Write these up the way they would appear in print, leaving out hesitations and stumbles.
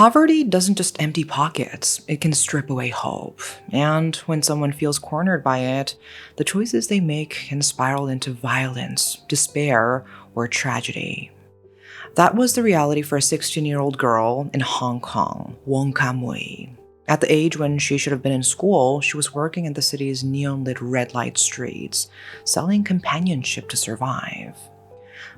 Poverty doesn't just empty pockets, it can strip away hope. And when someone feels cornered by it, the choices they make can spiral into violence, despair, or tragedy. That was the reality for a 16-year-old girl in Hong Kong, Wong Kamui. At the age when she should have been in school, she was working in the city's neon-lit red light streets, selling companionship to survive.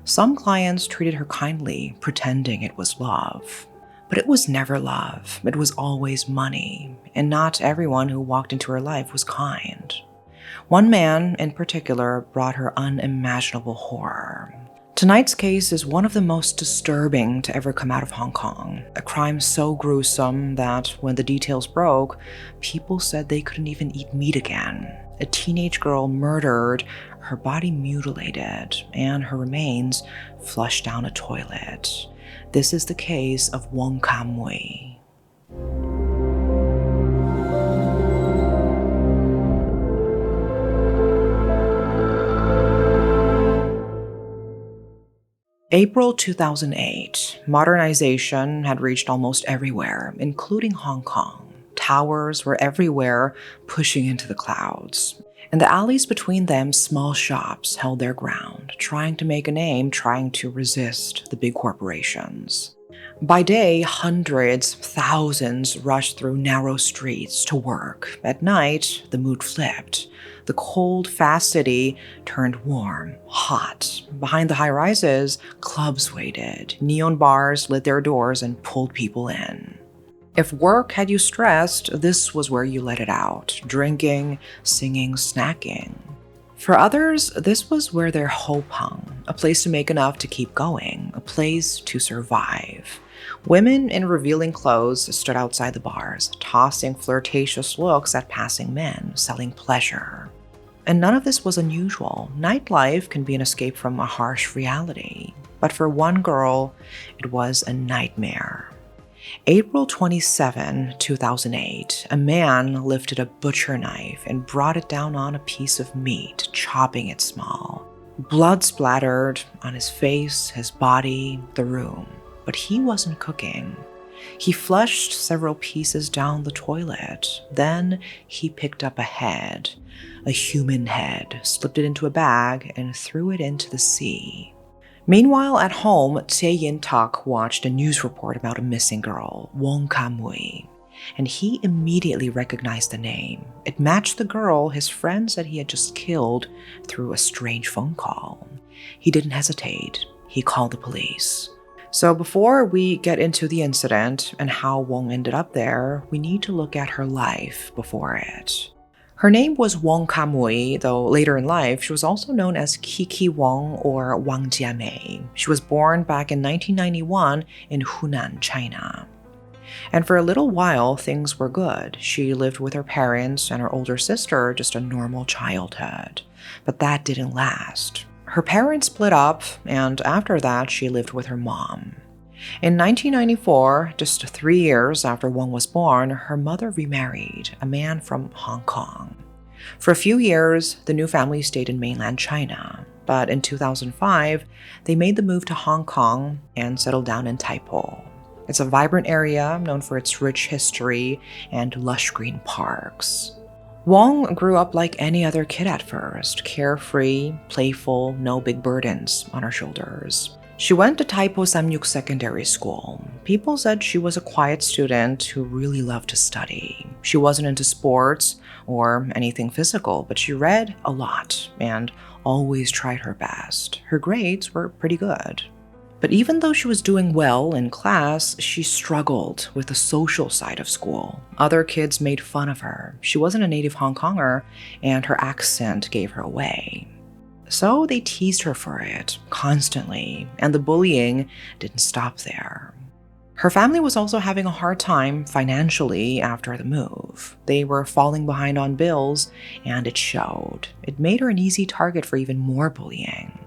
Some clients treated her kindly, pretending it was love. But it was never love, it was always money, and not everyone who walked into her life was kind. One man, in particular, brought her unimaginable horror. Tonight's case is one of the most disturbing to ever come out of Hong Kong, a crime so gruesome that when the details broke, people said they couldn't even eat meat again. A teenage girl murdered, her body mutilated, and her remains flushed down a toilet. This is the case of Wong Kamui. April 2008. Modernization had reached almost everywhere, including Hong Kong. Towers were everywhere, pushing into the clouds. In the alleys between them, small shops held their ground, trying to make a name, trying to resist the big corporations. By day, hundreds, thousands rushed through narrow streets to work. At night, the mood flipped. The cold, fast city turned warm, hot. Behind the high-rises, clubs waited. Neon bars lit their doors and pulled people in. If work had you stressed, this was where you let it out. Drinking, singing, snacking. For others, this was where their hope hung. A place to make enough to keep going. A place to survive. Women in revealing clothes stood outside the bars, tossing flirtatious looks at passing men, selling pleasure. And none of this was unusual. Nightlife can be an escape from a harsh reality. But for one girl, it was a nightmare. April 27, 2008, a man lifted a butcher knife and brought it down on a piece of meat, chopping it small. Blood splattered on his face, his body, the room. But he wasn't cooking. He flushed several pieces down the toilet. Then he picked up a head, a human head, slipped it into a bag, and threw it into the sea. Meanwhile, at home, Tik Tok watched a news report about a missing girl, Wong Kamui, and he immediately recognized the name. It matched the girl his friend said he had just killed through a strange phone call. He didn't hesitate. He called the police. So before we get into the incident and how Wong ended up there, we need to look at her life before it. Her name was Wong Kamui, though later in life she was also known as Kiki Wong or Wang Jiamei. She was born back in 1991 in Hunan, China. And for a little while, things were good. She lived with her parents and her older sister, just a normal childhood. But that didn't last. Her parents split up, and after that, she lived with her mom. In 1994, just 3 years after Wong was born, her mother remarried, a man from Hong Kong. For a few years, the new family stayed in mainland China, but in 2005, they made the move to Hong Kong and settled down in Tai Po. It's a vibrant area known for its rich history and lush green parks. Wong grew up like any other kid at first, carefree, playful, no big burdens on her shoulders. She went to Tai Po Samyuk Secondary School. People said she was a quiet student who really loved to study. She wasn't into sports or anything physical, but she read a lot and always tried her best. Her grades were pretty good. But even though she was doing well in class, she struggled with the social side of school. Other kids made fun of her. She wasn't a native Hong Konger, and her accent gave her away. So they teased her for it, constantly, and the bullying didn't stop there. Her family was also having a hard time financially after the move. They were falling behind on bills, and it showed. It made her an easy target for even more bullying.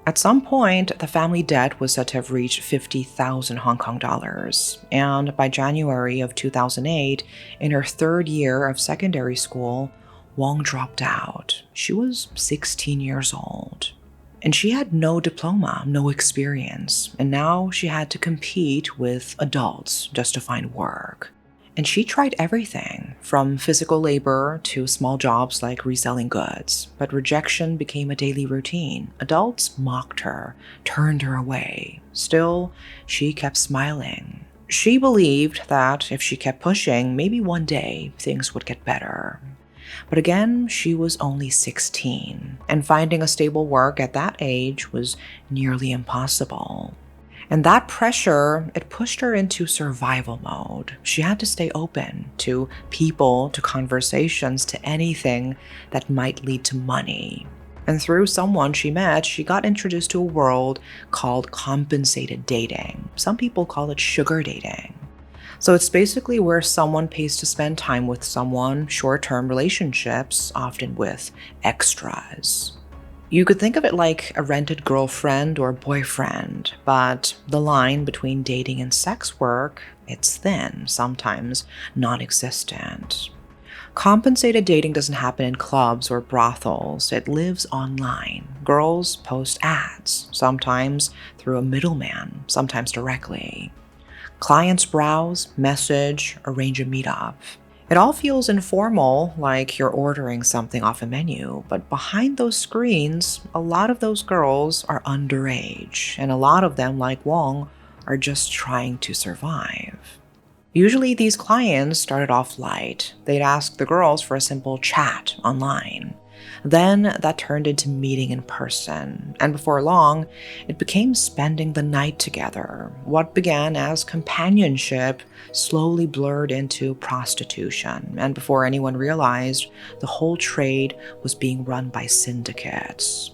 At some point, the family debt was said to have reached 50,000 Hong Kong dollars, and by January of 2008, in her third year of secondary school, Wong dropped out. She was 16 years old. And she had no diploma, no experience, and now she had to compete with adults just to find work. And she tried everything, from physical labor to small jobs like reselling goods, but rejection became a daily routine. Adults mocked her, turned her away. Still, she kept smiling. She believed that if she kept pushing, maybe one day things would get better. But again, she was only 16, and finding a stable work at that age was nearly impossible. And that pressure, it pushed her into survival mode. She had to stay open to people, to conversations, to anything that might lead to money. And through someone she met, she got introduced to a world called compensated dating. Some people call it sugar dating. So it's basically where someone pays to spend time with someone, short-term relationships, often with extras. You could think of it like a rented girlfriend or boyfriend, but the line between dating and sex work, it's thin, sometimes non-existent. Compensated dating doesn't happen in clubs or brothels. It lives online. Girls post ads, sometimes through a middleman, sometimes directly. Clients browse, message, arrange a meetup. It all feels informal, like you're ordering something off a menu, but behind those screens, a lot of those girls are underage, and a lot of them, like Wong, are just trying to survive. Usually these clients started off light. They'd ask the girls for a simple chat online. Then that turned into meeting in person, and before long, it became spending the night together. What began as companionship slowly blurred into prostitution, and before anyone realized, the whole trade was being run by syndicates.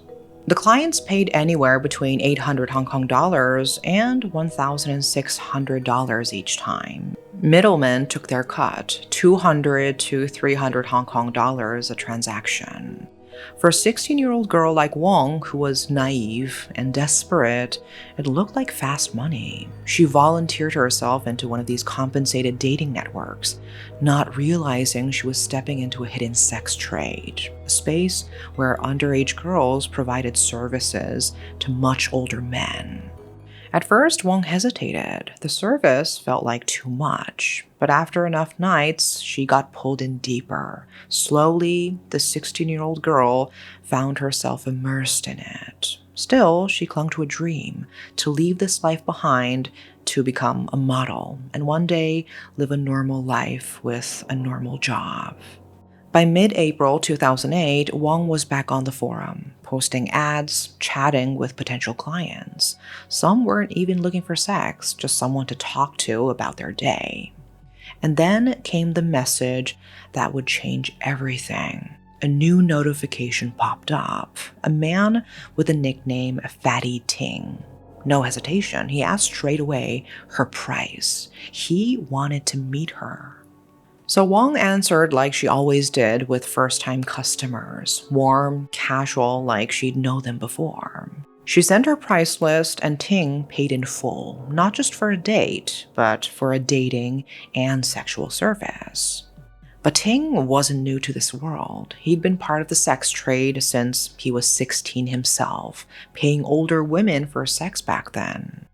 The clients paid anywhere between 800 Hong Kong dollars and $1,600 each time. Middlemen took their cut, 200 to 300 Hong Kong dollars a transaction. For a 16-year-old girl like Wong, who was naive and desperate, it looked like fast money. She volunteered herself into one of these compensated dating networks, not realizing she was stepping into a hidden sex trade, a space where underage girls provided services to much older men. At first, Wong hesitated. The service felt like too much. But after enough nights, she got pulled in deeper. Slowly, the 16-year-old girl found herself immersed in it. Still, she clung to a dream, to leave this life behind, to become a model, and one day live a normal life with a normal job. By mid-April 2008, Wong was back on the forum, posting ads, chatting with potential clients. Some weren't even looking for sex, just someone to talk to about their day. And then came the message that would change everything. A new notification popped up. A man with the nickname Fatty Ting. No hesitation, he asked straight away her price. He wanted to meet her. So Wong answered like she always did with first-time customers, warm, casual, like she'd known them before. She sent her price list and Ting paid in full, not just for a date, but for a dating and sexual service. But Ting wasn't new to this world. He'd been part of the sex trade since he was 16 himself, paying older women for sex back then.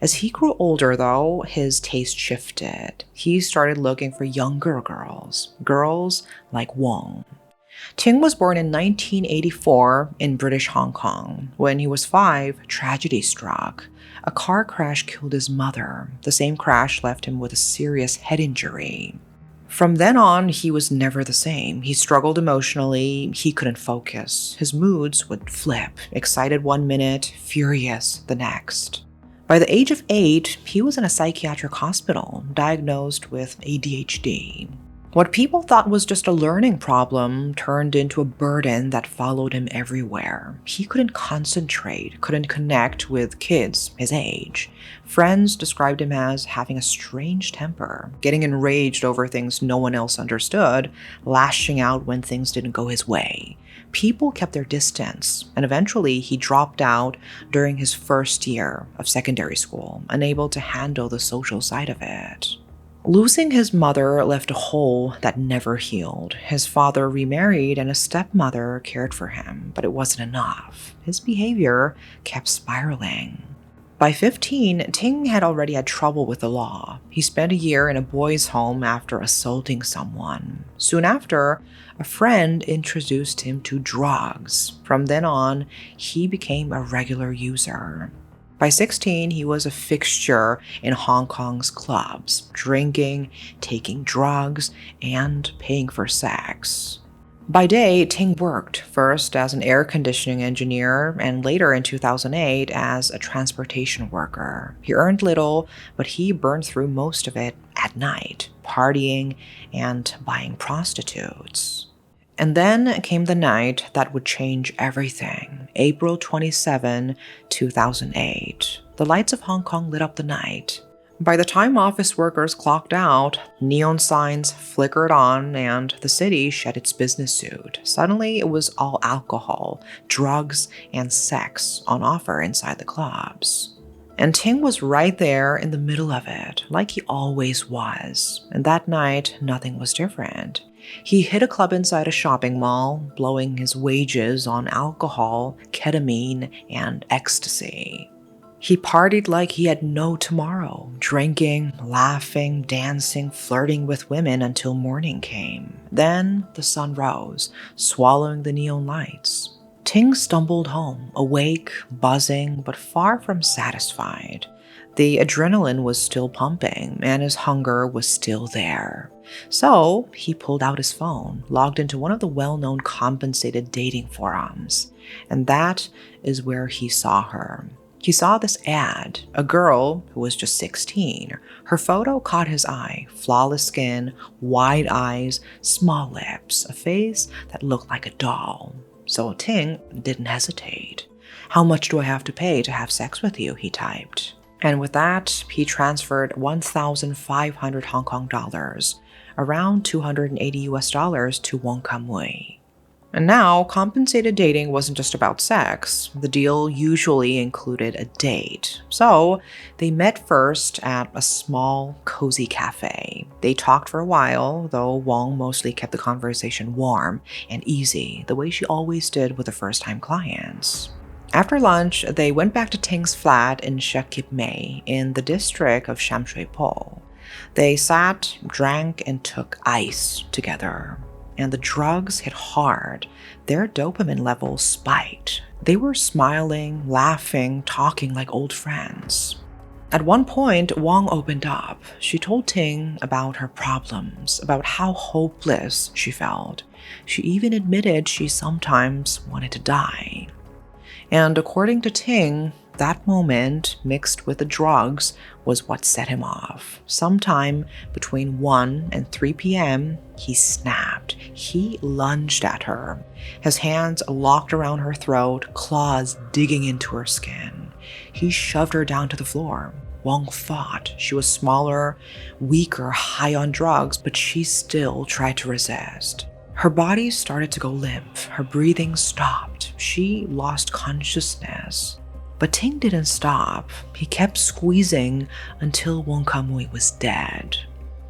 As he grew older, though, his taste shifted. He started looking for younger girls like Wong. Ting was born in 1984 in British Hong Kong. When he was 5, tragedy struck. A car crash killed his mother. The same crash left him with a serious head injury. From then on, he was never the same. He struggled emotionally, he couldn't focus. His moods would flip, excited one minute, furious the next. By the age of 8, he was in a psychiatric hospital, diagnosed with ADHD. What people thought was just a learning problem turned into a burden that followed him everywhere. He couldn't concentrate, couldn't connect with kids his age. Friends described him as having a strange temper, getting enraged over things no one else understood, lashing out when things didn't go his way. People kept their distance, and eventually he dropped out during his first year of secondary school, unable to handle the social side of it. Losing his mother left a hole that never healed. His father remarried and a stepmother cared for him, but it wasn't enough. His behavior kept spiraling. By 15, Ting had already had trouble with the law. He spent a year in a boys' home after assaulting someone. Soon after, a friend introduced him to drugs. From then on, he became a regular user. By 16, he was a fixture in Hong Kong's clubs, drinking, taking drugs, and paying for sex. By day, Ting worked, first as an air conditioning engineer and later in 2008 as a transportation worker. He earned little, but he burned through most of it at night, partying and buying prostitutes. And then came the night that would change everything. April 27, 2008. The lights of Hong Kong lit up the night. By the time office workers clocked out, neon signs flickered on and the city shed its business suit. Suddenly, it was all alcohol, drugs, and sex on offer inside the clubs. And Ting was right there in the middle of it, like he always was. And that night, nothing was different. He hit a club inside a shopping mall, blowing his wages on alcohol, ketamine, and ecstasy. He partied like he had no tomorrow, drinking, laughing, dancing, flirting with women until morning came. Then the sun rose, swallowing the neon lights. Ting stumbled home, awake, buzzing, but far from satisfied. The adrenaline was still pumping, and his hunger was still there. So he pulled out his phone, logged into one of the well-known compensated dating forums, and that is where he saw her. He saw this ad, a girl who was just 16. Her photo caught his eye, flawless skin, wide eyes, small lips, a face that looked like a doll. So Ting didn't hesitate. "How much do I have to pay to have sex with you?" he typed. And with that, he transferred 1,500 Hong Kong dollars, around $280 to Wong Kamui. And now, compensated dating wasn't just about sex. The deal usually included a date. So, they met first at a small, cozy cafe. They talked for a while, though Wong mostly kept the conversation warm and easy, the way she always did with the first-time clients. After lunch, they went back to Ting's flat in Medicube Age in the district of Sham Shui Po. They sat, drank, and took ice together. And the drugs hit hard. Their dopamine levels spiked. They were smiling, laughing, talking like old friends. At one point, Wong opened up. She told Ting about her problems, about how hopeless she felt. She even admitted she sometimes wanted to die. And according to Ting, that moment, mixed with the drugs, was what set him off. Sometime between 1 and 3 p.m., he snapped. He lunged at her, his hands locked around her throat, claws digging into her skin. He shoved her down to the floor. Wong fought. She was smaller, weaker, high on drugs, but she still tried to resist. Her body started to go limp. Her breathing stopped. She lost consciousness. But Ting didn't stop. He kept squeezing until Wong Kamui was dead.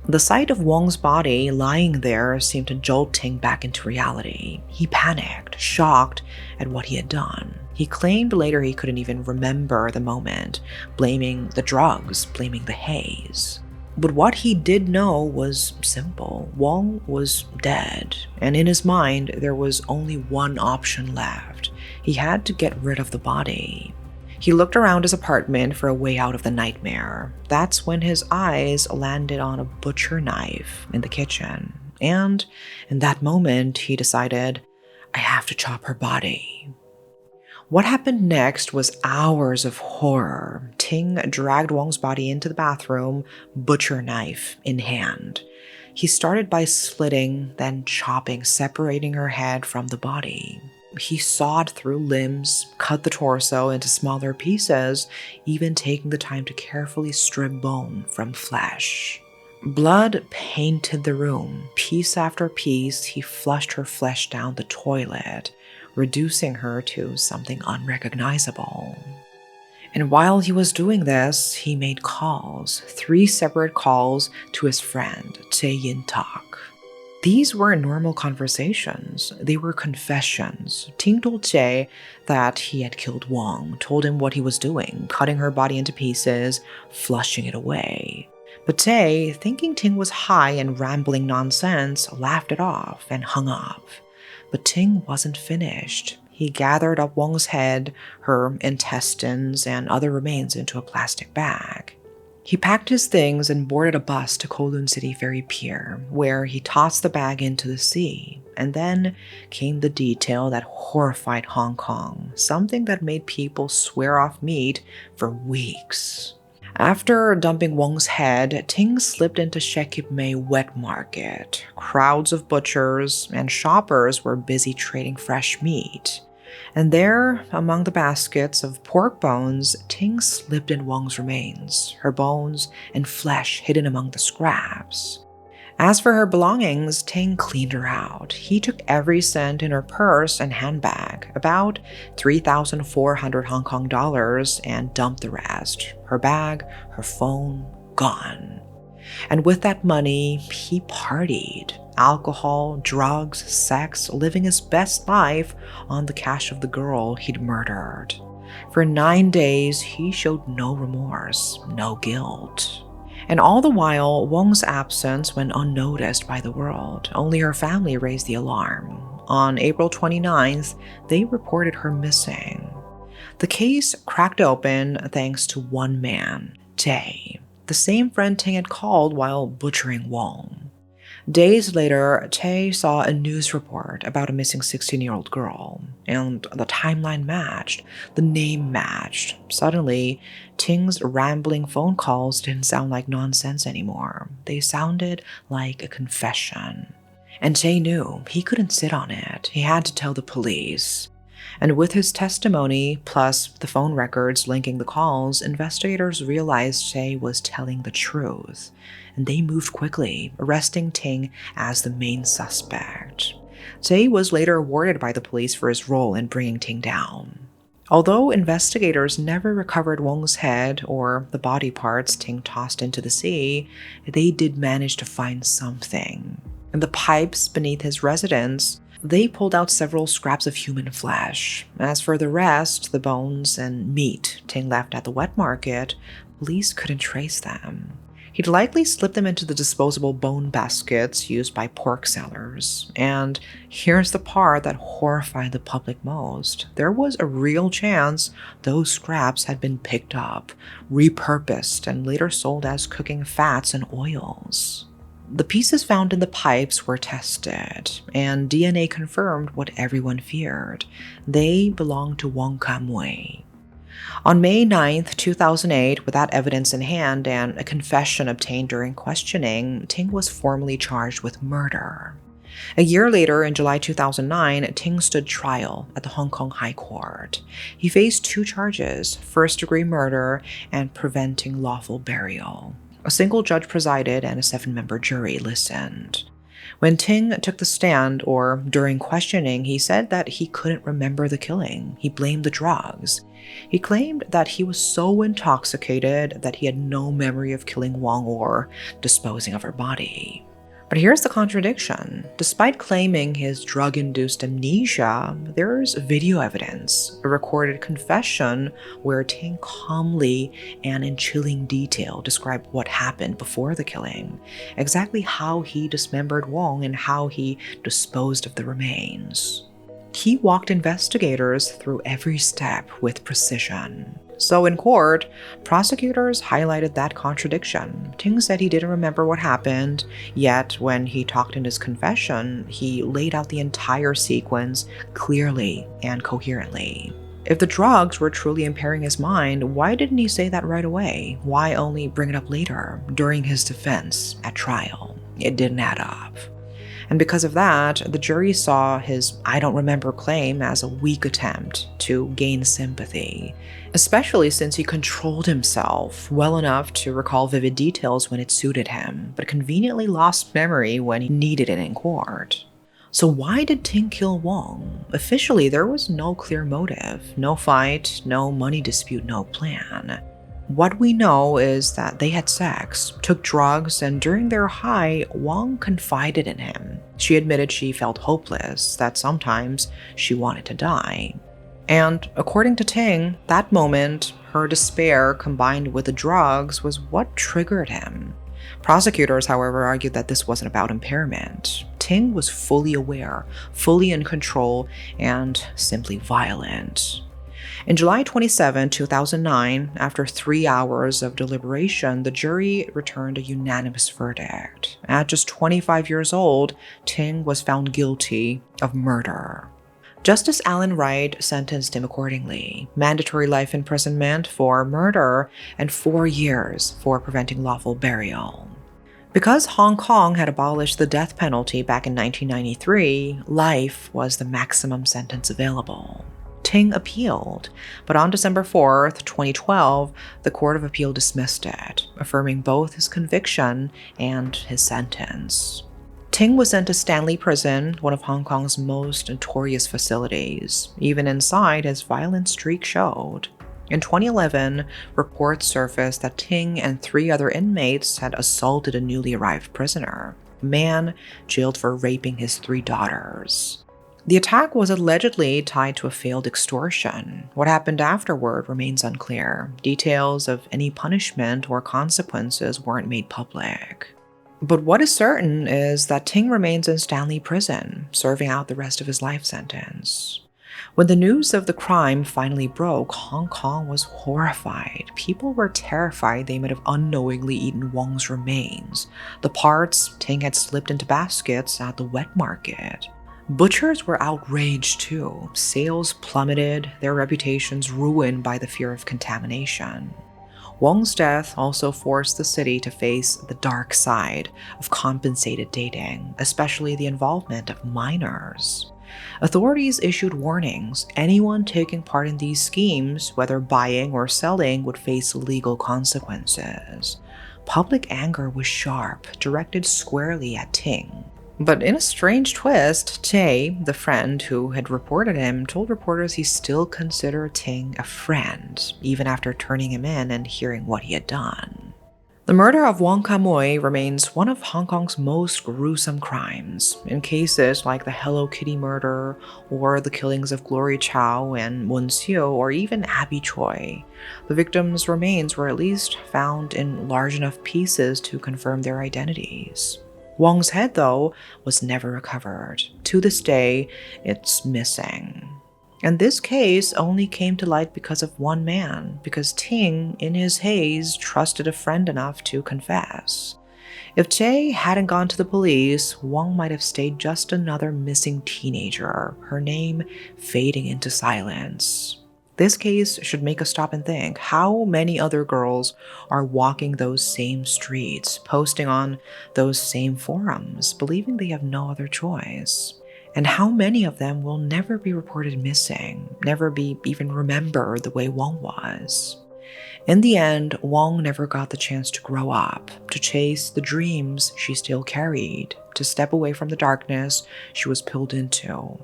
The sight of Wong's body lying there seemed to jolt Ting back into reality. He panicked, shocked at what he had done. He claimed later he couldn't even remember the moment, blaming the drugs, blaming the haze. But what he did know was simple. Wong was dead, and in his mind, there was only one option left. He had to get rid of the body. He looked around his apartment for a way out of the nightmare. That's when his eyes landed on a butcher knife in the kitchen. And in that moment, he decided, I have to chop her body. What happened next was hours of horror. Ting dragged Wong's body into the bathroom, butcher knife in hand. He started by slitting, then chopping, separating her head from the body. He sawed through limbs, cut the torso into smaller pieces, even taking the time to carefully strip bone from flesh. Blood painted the room. Piece after piece, he flushed her flesh down the toilet, reducing her to something unrecognizable. And while he was doing this, he made calls, 3 separate calls to his friend, Tik Tok. These weren't normal conversations, they were confessions. Ting told Jae that he had killed Wong, told him what he was doing, cutting her body into pieces, flushing it away. But Jae, thinking Ting was high and rambling nonsense, laughed it off and hung up. But Ting wasn't finished. He gathered up Wong's head, her intestines, and other remains into a plastic bag. He packed his things and boarded a bus to Kowloon City Ferry Pier, where he tossed the bag into the sea. And then came the detail that horrified Hong Kong, something that made people swear off meat for weeks. After dumping Wong's head, Ting slipped into Shekip Mei wet market. Crowds of butchers and shoppers were busy trading fresh meat. And there, among the baskets of pork bones, Ting slipped in Wong's remains, her bones and flesh hidden among the scraps. As for her belongings, Ting cleaned her out. He took every cent in her purse and handbag, about 3,400 Hong Kong dollars, and dumped the rest. Her bag, her phone, gone. And with that money, he partied. Alcohol, drugs, sex, living his best life on the cash of the girl he'd murdered. For 9 days, he showed no remorse, no guilt. And all the while, Wong's absence went unnoticed by the world. Only her family raised the alarm. On April 29th, they reported her missing. The case cracked open thanks to one man, Jae, the same friend Ting had called while butchering Wong. Days later, Tae saw a news report about a missing 16-year-old girl, and the timeline matched, the name matched. Suddenly, Ting's rambling phone calls didn't sound like nonsense anymore. They sounded like a confession. And Tae knew he couldn't sit on it. He had to tell the police. And with his testimony, plus the phone records linking the calls, investigators realized Tae was telling the truth. And they moved quickly, arresting Ting as the main suspect. Tae was later awarded by the police for his role in bringing Ting down. Although investigators never recovered Wong's head or the body parts Ting tossed into the sea, they did manage to find something. In the pipes beneath his residence, they pulled out several scraps of human flesh. As for the rest, the bones and meat Ting left at the wet market, police couldn't trace them. He'd likely slipped them into the disposable bone baskets used by pork sellers. And here's the part that horrified the public most. There was a real chance those scraps had been picked up, repurposed, and later sold as cooking fats and oils. The pieces found in the pipes were tested, and DNA confirmed what everyone feared. They belonged to Wong Kamui. On May 9, 2008, with that evidence in hand and a confession obtained during questioning, Ting was formally charged with murder. A year later, in July 2009, Ting stood trial at the Hong Kong High Court. He faced 2 charges, first-degree murder and preventing lawful burial. A single judge presided and a 7-member jury listened. When Ting took the stand, or during questioning, he said that he couldn't remember the killing. He blamed the drugs. He claimed that he was so intoxicated that he had no memory of killing Wong or disposing of her body. But here's the contradiction. Despite claiming his drug-induced amnesia, there's video evidence, a recorded confession where Ting calmly and in chilling detail described what happened before the killing, exactly how he dismembered Wong and how he disposed of the remains. He walked investigators through every step with precision. So in court, prosecutors highlighted that contradiction. Ting said he didn't remember what happened, yet when he talked in his confession, he laid out the entire sequence clearly and coherently. If the drugs were truly impairing his mind, why didn't he say that right away? Why only bring it up later, during his defense at trial? It didn't add up. And because of that, the jury saw his "I don't remember" claim as a weak attempt to gain sympathy, especially since he controlled himself well enough to recall vivid details when it suited him, but conveniently lost memory when he needed it in court. So why did Ting kill Wong? Officially, there was no clear motive, no fight, no money dispute, no plan. What we know is that they had sex, took drugs, and during their high, Wong confided in him. She admitted she felt hopeless, that sometimes she wanted to die. And according to Ting, that moment, her despair combined with the drugs was what triggered him. Prosecutors, however, argued that this wasn't about impairment. Ting was fully aware, fully in control, and simply violent. In July 27, 2009, after 3 hours of deliberation, the jury returned a unanimous verdict. At just 25 years old, Ting was found guilty of murder. Justice Alan Wright sentenced him accordingly: mandatory life imprisonment for murder and 4 years for preventing lawful burial. Because Hong Kong had abolished the death penalty back in 1993, life was the maximum sentence available. Ting appealed, but on December 4, 2012, the Court of Appeal dismissed it, affirming both his conviction and his sentence. Ting was sent to Stanley Prison, one of Hong Kong's most notorious facilities. Even inside, his violent streak showed. In 2011, reports surfaced that Ting and 3 other inmates had assaulted a newly arrived prisoner, a man jailed for raping his 3 daughters. The attack was allegedly tied to a failed extortion. What happened afterward remains unclear. Details of any punishment or consequences weren't made public. But what is certain is that Ting remains in Stanley Prison, serving out the rest of his life sentence. When the news of the crime finally broke, Hong Kong was horrified. People were terrified they might have unknowingly eaten Wong's remains, the parts Ting had slipped into baskets at the wet market. Butchers were outraged too. Sales plummeted, their reputations ruined by the fear of contamination. Wong's death also forced the city to face the dark side of compensated dating, especially the involvement of minors. Authorities issued warnings. Anyone taking part in these schemes, whether buying or selling, would face legal consequences. Public anger was sharp, directed squarely at Ting. But in a strange twist, Tae, the friend who had reported him, told reporters he still considered Ting a friend, even after turning him in and hearing what he had done. The murder of Wong Kamui remains one of Hong Kong's most gruesome crimes. In cases like the Hello Kitty murder, or the killings of Glory Chow and Mun Seo, or even Abby Choi, the victims' remains were at least found in large enough pieces to confirm their identities. Wong's head, though, was never recovered. To this day, it's missing. And this case only came to light because of one man, because Ting, in his haze, trusted a friend enough to confess. If Tae hadn't gone to the police, Wong might have stayed just another missing teenager, her name fading into silence. This case should make us stop and think, how many other girls are walking those same streets, posting on those same forums, believing they have no other choice? And how many of them will never be reported missing, never be even remembered the way Wong was? In the end, Wong never got the chance to grow up, to chase the dreams she still carried, to step away from the darkness she was pulled into.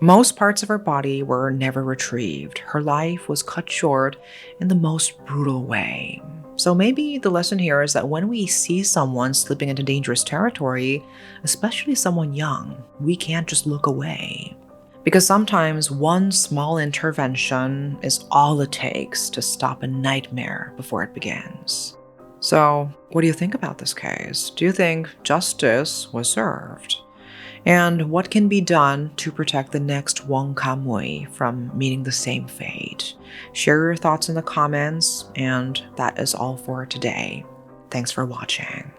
Most parts of her body were never retrieved. Her life was cut short in the most brutal way. So maybe the lesson here is that when we see someone slipping into dangerous territory, especially someone young, we can't just look away. Because sometimes one small intervention is all it takes to stop a nightmare before it begins. So, what do you think about this case? Do you think justice was served? And what can be done to protect the next Wong Kamui from meeting the same fate? Share your thoughts in the comments, and that is all for today. Thanks for watching.